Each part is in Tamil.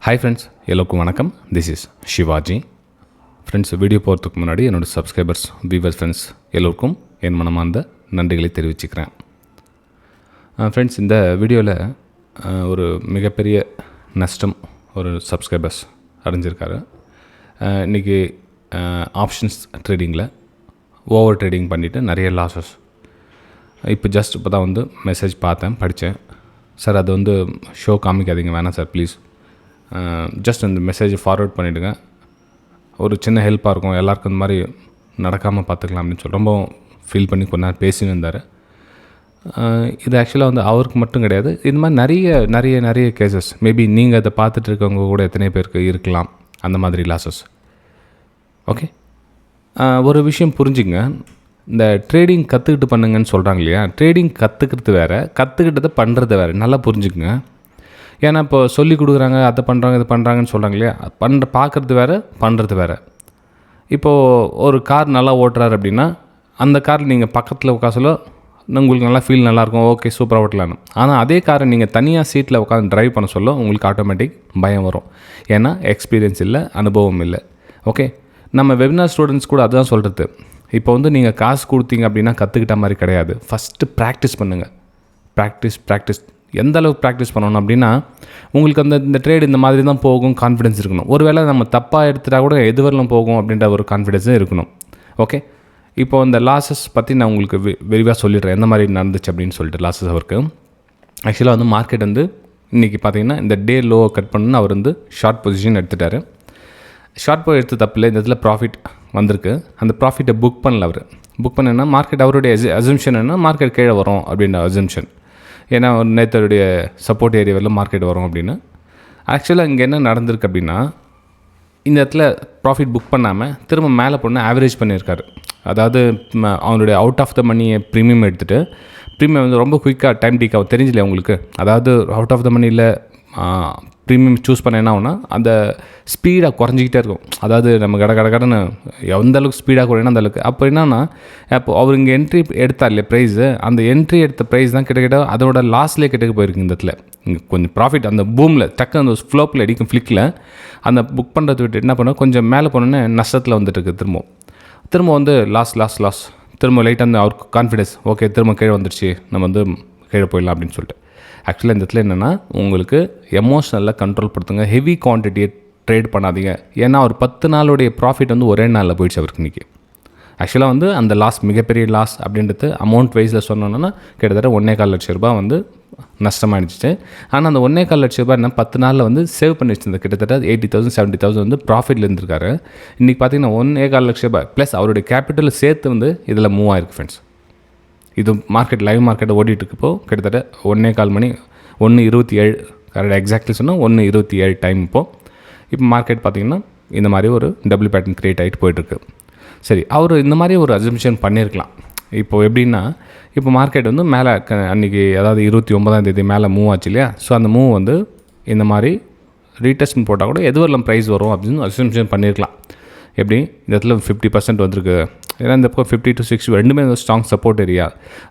ஹாய் ஃப்ரெண்ட்ஸ், எல்லோருக்கும் வணக்கம். This is Sivaji. Friends, video போகிறதுக்கு முன்னாடி என்னோடய சப்ஸ்கிரைபர்ஸ், வியூவர்ஸ், ஃப்ரெண்ட்ஸ் எல்லோருக்கும் என் மனமார்ந்த நன்றிகளை தெரிவிச்சுக்கிறேன். ஃப்ரெண்ட்ஸ், இந்த வீடியோவில் ஒரு மிகப்பெரிய நஷ்டம் ஒரு சப்ஸ்கிரைபர்ஸ் அடைஞ்சிருக்காரு. இன்றைக்கி ஆப்ஷன்ஸ் ட்ரேடிங்கில் ஓவர் ட்ரேடிங் பண்ணிவிட்டு நிறைய லாஸஸ். இப்போ தான் மெசேஜ் பார்த்தேன், படித்தேன். சார், அது ஷோ காமிக்காதீங்க, வேணாம் சார் ப்ளீஸ். ஜஸ்ட் அந்த மெசேஜை ஃபார்வர்ட் பண்ணிவிடுங்க, ஒரு சின்ன ஹெல்ப்பாக இருக்கும், எல்லாருக்கும் இந்த மாதிரி நடக்காமல் பார்த்துக்கலாம் அப்படின்னு சொல்லி ரொம்ப ஃபீல் பண்ணி கொஞ்ச நேரம் பேசின்னு இருந்தார். இது ஆக்சுவலாக அவருக்கு மட்டும் கிடையாது, இது மாதிரி நிறைய கேசஸ். மேபி நீங்கள் அதை பார்த்துட்டு இருக்கவங்க கூட எத்தனை பேருக்கு இருக்கலாம் அந்த மாதிரி லாஸஸ். ஓகே, ஒரு விஷயம் புரிஞ்சுங்க. இந்த ட்ரேடிங் கற்றுக்கிட்டு பண்ணுங்கன்னு சொல்கிறாங்க இல்லையா, ட்ரேடிங் கற்றுக்கிறது வேறு, கற்றுக்கிட்டதை பண்ணுறது வேறு. நல்லா புரிஞ்சுக்குங்க. ஏன்னா இப்போ சொல்லி கொடுக்குறாங்க, அதை பண்ணுறாங்க, இது பண்ணுறாங்கன்னு சொல்கிறாங்க இல்லையா, பார்க்குறது வேறு, பண்ணுறது வேறு. இப்போது ஒரு கார் நல்லா ஓட்டுறாரு அப்படின்னா அந்த கார் நீங்கள் பக்கத்தில் உட்காசல உங்களுக்கு நல்லா ஃபீல் நல்லாயிருக்கும், ஓகே சூப்பராக ஓட்டலான்னு. ஆனால் அதே காரை நீங்கள் தனியாக சீட்டில் உட்காந்து ட்ரைவ் பண்ண சொல்ல உங்களுக்கு ஆட்டோமேட்டிக் பயம் வரும். ஏன்னா எக்ஸ்பீரியன்ஸ் இல்லை, அனுபவம் இல்லை. ஓகே, நம்ம வெபினார் ஸ்டூடெண்ட்ஸ் கூட அதுதான் சொல்கிறது. இப்போ நீங்கள் காசு கொடுத்தீங்க அப்படின்னா கற்றுக்கிட்ட மாதிரி கிடையாது. ஃபஸ்ட்டு ப்ராக்டிஸ் பண்ணுங்கள். ப்ராக்டிஸ் எந்த அளவுக்கு ப்ராக்டிஸ் பண்ணணும் அப்படின்னா உங்களுக்கு இந்த ட்ரேட் இந்த மாதிரி தான் போகும், கான்ஃபிடென்ஸ் இருக்கணும். ஒருவேளை நம்ம தப்பாக எடுத்துட்டால் கூட எது வரலாம் போகும் அப்படின்ற ஒரு கான்ஃபிடென்ஸும் இருக்கணும். ஓகே, இப்போ இந்த லாஸஸ் பற்றி நான் உங்களுக்கு விரிவாக சொல்லிடுறேன், எந்த மாதிரி நடந்துச்சு அப்படின்னு சொல்லிட்டு. லாஸஸ் அவருக்கு ஆக்சுவலாக மார்க்கெட் இன்றைக்கி பார்த்தீங்கன்னா இந்த டே லோவை கட் பண்ணுன்னு அவர் ஷார்ட் பொசிஷன் எடுத்துட்டார். ஷார்ட் போய் எடுத்து தப்பில்லை, இந்த இடத்துல ப்ராஃபிட் வந்திருக்கு. அந்த ப்ராஃபிட்டை புக் பண்ணல அவர். புக் பண்ணேன்னா மார்க்கெட் அவருடைய அசம்ஷன் என்ன, மார்க்கெட் கீழே வரும் அப்படின்ற அசம்ஷன். ஏன்னா நேத்தருடைய சப்போர்ட் ஏரியாவில் மார்க்கெட் வரும் அப்படின்னு. ஆக்சுவலாக இங்கே என்ன நடந்திருக்கு அப்படின்னா, இந்த இடத்துல ப்ராஃபிட் புக் பண்ணாமல் திரும்ப மேலே போன ஆவரேஜ் பண்ணியிருக்காரு. அதாவது அவனுடைய அவுட் ஆஃப் த மணியை ப்ரீமியம் எடுத்துகிட்டு, ப்ரீமியம் ரொம்ப குயிக்காக டைம் டீக்காக தெரிஞ்சில்லையா உங்களுக்கு. அதாவது அவுட் ஆஃப் த மணியில் ப்ரீமியம் சூஸ் பண்ண என்ன ஆகுனா அந்த ஸ்பீடாக குறைஞ்சிக்கிட்டே இருக்கும். அதாவது நம்ம கடன்னு எந்த அளவுக்கு ஸ்பீடாக குறையினா அந்த அளவுக்கு. அப்போ என்னன்னா, அப்போ அவர் இங்கே என்ட்ரி எடுத்தார் இல்லையா ப்ரைஸு, அந்த என்ட்ரி எடுத்த ப்ரைஸ் தான் கிட்டக்கிட்ட அதோட லாஸ்ட்லேயே கிட்டக்க போயிருக்கு. இந்த இடத்துல இங்கே கொஞ்சம் ப்ராஃபிட் அந்த பூமில் டக்கு அந்த ஃப்ளோப்பில் அடிக்கும் ஃப்ளிக்கில் அந்த புக் பண்ணுறது விட்டு என்ன பண்ணோம், கொஞ்சம் மேலே போனோன்னே நஷ்டத்தில் வந்துட்டுருக்கு. திரும்ப லாஸ் திரும்ப லைட்டாக அவருக்கு கான்ஃபிடன்ஸ், ஓகே திரும்ப கீழே வந்துடுச்சு, நம்ம கீழே போயிடலாம் அப்படின்னு சொல்லிட்டு. ஆக்சுவலாக இந்த இடத்துல என்னென்னா, உங்களுக்கு எமோஷனலில் கண்ட்ரோல் படுத்துங்க. ஹெவி குவான்டிட்டியை ட்ரேட் பண்ணாதீங்க. ஏன்னா ஒரு 10 நாளுடைய ப்ராஃபிட் ஒரே நாளில் போயிடுச்சு அவருக்கு இன்றைக்கி. ஆக்சுவலாக அந்த லாஸ் மிகப்பெரிய லாஸ் அப்படின்றது அமௌண்ட் வைஸில் சொன்னோன்னா கிட்டத்தட்ட 1.25 லட்சம் ரூபாய் நஷ்டமாகிடுச்சு. ஆனால் அந்த 1.25 லட்சம் ரூபாய் என்ன 10 நாளில் சேவ் பண்ணி வச்சிருந்த கிட்டத்தட்ட 80,000 70,000 ப்ராஃபிட்டில் இருந்திருக்காரு. இன்றைக்கி பார்த்தீங்கன்னா 1.25 லட்சம் ரூபாய் ப்ளஸ் அவருடைய கேபிட்டல் சேர்த்து இதில் மூவ் ஆயிருக்கு ஃப்ரெண்ட்ஸ். இது மார்க்கெட் லைவ் மார்க்கெட்டை ஓடிட்டுருக்கப்போ கிட்டத்தட்ட 1:15 மணி 1:27 கரெக்டாக எக்ஸாக்ட்லி சொன்னால் 1:27 டைம் இப்போ மார்க்கெட் பார்த்திங்கன்னா இந்த மாதிரி ஒரு டபுள் பேட்டர்ன் க்ரியேட் ஆகிட்டு போயிட்டுருக்கு. சரி, அவர் இந்த மாதிரி ஒரு அசம்ஷன் பண்ணியிருக்கலாம். இப்போது எப்படின்னா, இப்போ மார்க்கெட் மேலே அன்றைக்கி அதாவது 29ஆம் தேதி மேலே மூவ் ஆச்சு இல்லையா. ஸோ அந்த மூவ் இந்த மாதிரி ரீடெஸ்ட்மெண்ட் போட்டால் கூட எது வரலாம் ப்ரைஸ் வரும் அப்படின்னு அசம்ஷன் பண்ணியிருக்கலாம். எப்படி இந்த இடத்துல 50% வந்திருக்கு, ஏன்னா இந்த பக்கம் 50 to 60 ரெண்டுமே ஸ்ட்ராங் சப்போர்ட் ஏரியா.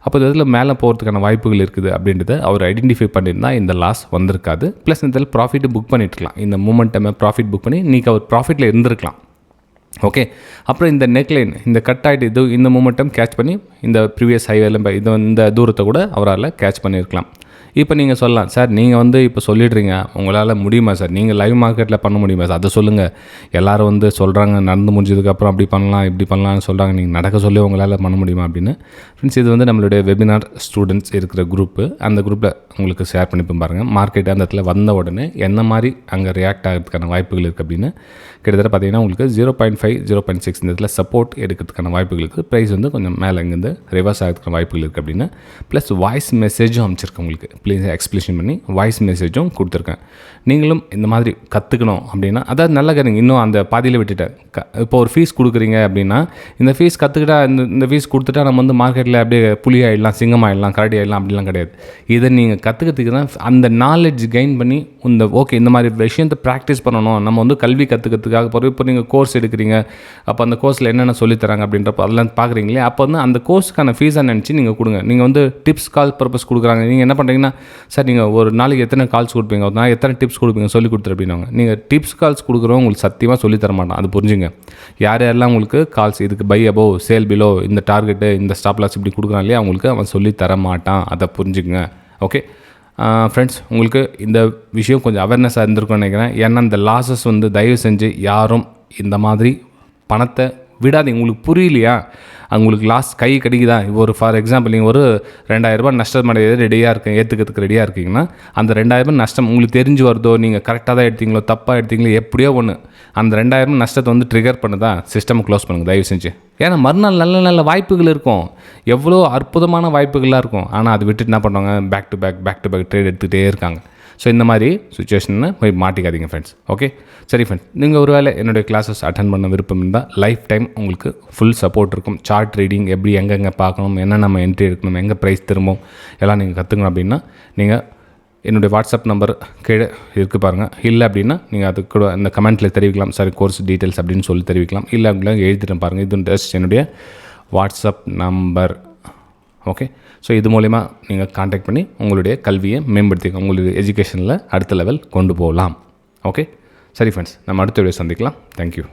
அப்போ இந்த இதில் மேலே போகிறதுக்கான வாய்ப்புகள் இருக்குது அப்படின்றத அவர் ஐடென்டிஃபை பண்ணியிருந்தால் இந்த லாஸ் வந்திருக்காது. ப்ளஸ் இந்த இதில் ப்ராஃபிட்டு புக் பண்ணிட்டுருக்கலாம். இந்த மூமெண்ட்டை ப்ராஃபிட் புக் பண்ணி இன்றைக்கி அவர் ப்ராஃபிட்டில் இருந்திருக்கலாம். ஓகே, அப்புறம் இந்த நெக்லைன் இந்த கட் ஆகிட்டு இந்த மூமெண்டம் கேட்ச் பண்ணி இந்த ப்ரீவியஸ் ஹைவேல இந்த தூரத்தை கூட அவரால் கேட்ச் பண்ணியிருக்கலாம். இப்போ நீங்கள் சொல்லலாம், சார் நீங்கள் இப்போ சொல்லிடுறீங்க, உங்களால் முடியுமா சார், நீங்கள் லைவ் மார்க்கெட்டில் பண்ண முடியுமா சார், அதை சொல்லுங்கள். எல்லோரும் சொல்கிறாங்க நடந்து முடிஞ்சதுக்கப்புறம் அப்படி பண்ணலாம் இப்படி பண்ணலாம்னு சொல்கிறாங்க, நீங்கள் நடக்க சொல்லி உங்களால் பண்ண முடியுமா அப்படின்னு. ஃப்ரெண்ட்ஸ், இது நம்மளுடைய வெபினார் ஸ்டூடெண்ட்ஸ் இருக்கிற குரூப்பு. அந்த குரூப்பில் உங்களுக்கு ஷேர் பண்ணிப்போம் பாருங்கள். மார்க்கெட் அந்த இடத்துல வந்த உடனே என்ன மாதிரி அங்கே ரியாக்ட் ஆகிறதுக்கான வாய்ப்புகள் இருக்குது அப்படின்னு. கிட்டத்தட்ட பார்த்தீங்கன்னா உங்களுக்கு 0.5 0.6 இந்த இடத்துல சப்போர்ட் எடுக்கிறதுக்கான வாய்ப்புகள் இருக்குது. ப்ரைஸ் கொஞ்சம் மேலே இங்கேருந்து ரிவர்ஸ் ஆகிறதுக்கான வாய்ப்புகள் இருக்குது அப்படின்னு. ப்ளஸ் வாய்ஸ் மெசேஜும் அமைச்சிருக்கேன் உங்களுக்கு, ப்ளீஸ் எக்ஸ்பிளேஷன் பண்ணி வாய்ஸ் மெசேஜும் கொடுத்துருக்கேன். நீங்களும் இந்த மாதிரி கற்றுக்கணும் அப்படின்னா, அதாவது நல்ல கருங்க, இன்னும் அந்த பாதியில் விட்டுட்டேன். இப்போ ஒரு ஃபீஸ் கொடுக்குறீங்க அப்படின்னா, இந்த ஃபீஸ் கற்றுக்கிட்டா இந்த ஃபீஸ் கொடுத்துட்டா நம்ம மார்க்கெட்டில் அப்படியே புலி ஆகிடலாம், சிங்கம் ஆகிடலாம், கரடி ஆகிடலாம் அப்படிலாம் கிடையாது. இதை நீங்கள் கற்றுக்கிறதுக்கு தான் அந்த நாலேஜ் கெயின் பண்ணி ஓகே இந்த மாதிரி விஷயத்தை ப்ராக்டிஸ் பண்ணணும். நம்ம கல்வி கற்றுக்கிறதுக்காக போகிறோம். இப்போ நீங்கள் கோர்ஸ் எடுக்கிறீங்க, அப்போ அந்த கோர்ஸில் என்னென்ன சொல்லித்தராங்க அப்படின்றப்ப அதெல்லாம் பார்க்குறீங்களே, அப்போ அந்த கோர்ஸுக்கான ஃபீஸாக நினச்சி நீங்கள் கொடுங்க. நீங்கள் டிப்ஸ் கால் பர்பஸ் கொடுக்குறாங்க, நீங்கள் என்ன பண்ணுறீங்கன்னா சார் நீங்கள் ஒரு நாளைக்கு எத்தனை கால்ஸ் கொடுப்பீங்க, ஒரு நாளைக்கு எத்தனை டிப்ஸ் கொடுப்பீங்க சொல்லி கொடுத்துரு அப்படின்னாங்க. நீங்கள் டிப்ஸ் கால்ஸ் கொடுக்குறவங்க உங்களுக்கு சத்தியமாக சொல்லி தர மாட்டான், அது புரிஞ்சுங்க. யாரெல்லாம் உங்களுக்கு கால்ஸ் இதுக்கு பை அபோவ் சேல் பிலோ இந்த டார்கெட்டு இந்த ஸ்டாப் லாஸ் இப்படி கொடுக்குறான் இல்லையா, அவங்களுக்கு அவன் சொல்லி தர மாட்டான், அதை புரிஞ்சுங்க. ஓகே ஃப்ரெண்ட்ஸ், உங்களுக்கு இந்த விஷயம் கொஞ்சம் அவேர்னஸாக இருந்திருக்கும்னு நினைக்கிறேன். ஏன்னா இந்த லாஸஸ் வந்து தயவு செஞ்சு யாரும் இந்த மாதிரி பணத்தை விடாதீங்க. உங்களுக்கு புரியலையா, உங்களுக்கு லாஸ் கை கிடைக்குதா, ஒரு ஃபார் எக்ஸாம்பிள் நீங்கள் ஒரு 2000 ரூபாய் நஷ்டம் அடைய ரெடியாக இருக்கீங்க, ஏற்றுக்கிறதுக்கு ரெடியாக இருக்கீங்கன்னா அந்த 2000 ரூபாய் நஷ்டம் உங்களுக்கு தெரிஞ்சு வருதோ, நீங்கள் கரெக்டாக தான் எடுத்தீங்களோ தப்பாக எடுத்தீங்களோ எப்படியோ ஒன்று, அந்த 2000 நஷ்டத்தை வந்து ட்ரிகர் பண்ணுதா சிஸ்டம் க்ளோஸ் பண்ணுங்கள் தயவு செஞ்சு. ஏன்னா மறுநாள் நல்ல நல்ல வாய்ப்புகள் இருக்கும், எவ்வளோ அற்புதமான வாய்ப்புகளாக இருக்கும். ஆனால் அதை விட்டுட்டு என்ன பண்ணுவாங்க, பேக் டு பேக் ட்ரேட் எடுத்துகிட்டே இருக்காங்க. ஸோ இந்த மாதிரி சுச்சுவேஷனை போய் மாட்டிக்காதீங்க ஃப்ரெண்ட்ஸ். ஓகே சரி ஃப்ரெண்ட்ஸ், நீங்கள் ஒரு வேளை என்னுடைய கிளாஸஸ் அட்டன் பண்ண விருப்பம் இருந்தால் லைஃப் டைம் உங்களுக்கு ஃபுல் சப்போர்ட் இருக்கும். சார்ட் ரீடிங் எப்படி எங்கெங்கே பார்க்கணும், என்ன நம்ம என்ட்ரி எடுக்கணும், எங்கே ப்ரைஸ் திரும்பும் எல்லாம் நீங்கள் கற்றுக்கணும் அப்படின்னா நீங்கள் என்னுடைய வாட்ஸ்அப் நம்பர் கீழே இருக்குது பாருங்கள். இல்லை அப்படின்னா நீங்கள் அது கூட அந்த கமெண்ட்டில் தெரிவிக்கலாம், சார் கோர்ஸ் டீட்டெயில்ஸ் அப்படின்னு சொல்லி தெரிவிக்கலாம். இல்லை அப்படின்னா எழுதிட்டு பாருங்கள், இது ஜஸ்ட் என்னுடைய வாட்ஸ்அப் நம்பர். ஓகே ஸோ இது மூலிமா நீங்கள் காண்டாக்ட் பண்ணி உங்களுடைய கல்வியை மேம்படுத்திக்க, உங்களுடைய எஜுகேஷனில் அடுத்த லெவல் கொண்டு போகலாம். ஓகே சரி ஃப்ரெண்ட்ஸ், நம்ம அடுத்த வீடியோ சந்திக்கலாம். தேங்க்யூ.